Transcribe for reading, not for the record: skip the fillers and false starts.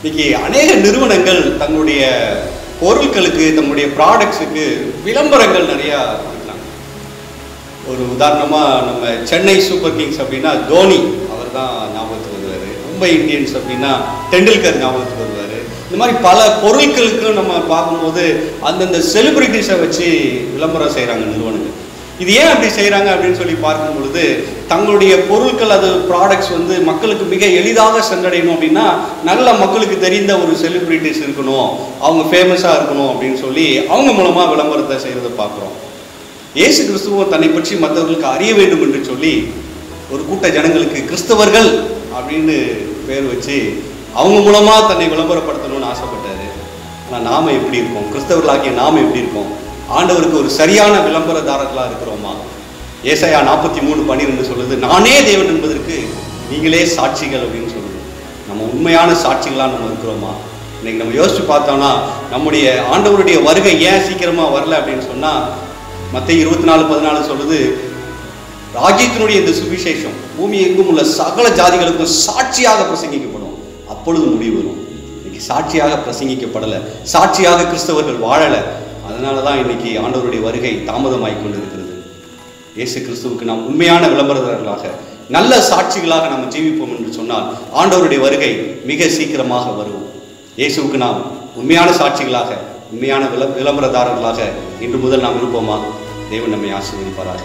இன்னைக்கு அநேக நிறுவனங்கள் தங்களுடைய பொருட்களுக்கு, தங்களுடைய ப்ராடக்ட்ஸுக்கு விளம்பரங்கள் நிறையா கொடுக்குறாங்க. ஒரு உதாரணமாக நம்ம சென்னை சூப்பர் கிங்ஸ் அப்படின்னா தோனி அவர் தான் ஞாபகத்துக்கு வருவார். மும்பை இந்தியன்ஸ் அப்படின்னா டெண்டுல்கர் ஞாபகத்துக்கு வருவார். இந்த மாதிரி பல பொருட்களுக்கும் நம்ம பார்க்கும்போது அந்தந்த செலிபிரிட்டிஸை வச்சு விளம்பரம் செய்கிறாங்க நிறுவனங்கள். இது ஏன் அப்படி செய்கிறாங்க அப்படின்னு சொல்லி பார்க்கும் பொழுது, தங்களுடைய பொருட்கள், அது ப்ராடக்ட்ஸ் வந்து மக்களுக்கு மிக எளிதாக சென்றடையணும் அப்படின்னா நல்ல மக்களுக்கு தெரிந்த ஒரு செலிபிரிட்டிஸ் இருக்கணும், அவங்க ஃபேமஸாக இருக்கணும் அப்படின்னு சொல்லி அவங்க மூலமாக விளம்பரத்தை செய்கிறத பார்க்குறோம். இயேசு கிறிஸ்துவும் தன்னை பற்றி மற்றவர்களுக்கு அறிய வேண்டும் என்று சொல்லி ஒரு கூட்ட ஜனங்களுக்கு கிறிஸ்தவர்கள் அப்படின்னு பேர் வச்சு அவங்க மூலமாக தன்னை விளம்பரப்படுத்தணும்னு ஆசைப்பட்டாரு. ஆனால் நாம் எப்படி இருக்கோம்? கிறிஸ்தவர்களாகிய நாம் எப்படி இருக்கோம்? ஆண்டவருக்கு ஒரு சரியான விளம்பரதாரர்களாக இருக்கிறோமா? ஏசாயா 43:12 சொல்லுது, நானே தேவன் என்பதற்கு நீங்களே சாட்சிகள் அப்படின்னு சொல்லுது. நம்ம உண்மையான சாட்சிகளாக நம்ம இருக்கிறோமா? இன்னைக்கு நம்ம யோசிச்சு பார்த்தோம்னா நம்முடைய ஆண்டவருடைய வருகை ஏன் சீக்கிரமாக வரல அப்படின்னு சொன்னால், மத்தேயு 24:14 சொல்லுது, ராஜ்யத்தினுடைய இந்த சுவிசேஷம் பூமி எங்கும் உள்ள சகல ஜாதிகளுக்கும் சாட்சியாக பிரசங்கிக்கப்படும், அப்பொழுது முடிவு வரும். இன்னைக்கு சாட்சியாக பிரசங்கிக்கப்படலை, சாட்சியாக கிறிஸ்தவர்கள் வாழலை. அதனால தான் இன்னைக்கு ஆண்டவருடைய வருகை தாமதமாகி கொண்டு இருக்கிறது. இயேசு கிறிஸ்துவுக்கு நாம் உண்மையான விளம்பரதாரர்களாக, நல்ல சாட்சிகளாக நாம் ஜீவிப்போம் என்று சொன்னால் ஆண்டவருடைய வருகை மிக சீக்கிரமாக வரும். இயேசுவுக்கு நாம் உண்மையான சாட்சிகளாக, உண்மையான விளம்பரதாரர்களாக இன்று முதல் நாம் இருப்போமா? தேவன் நம்மை ஆசீர்வதிப்பாராக.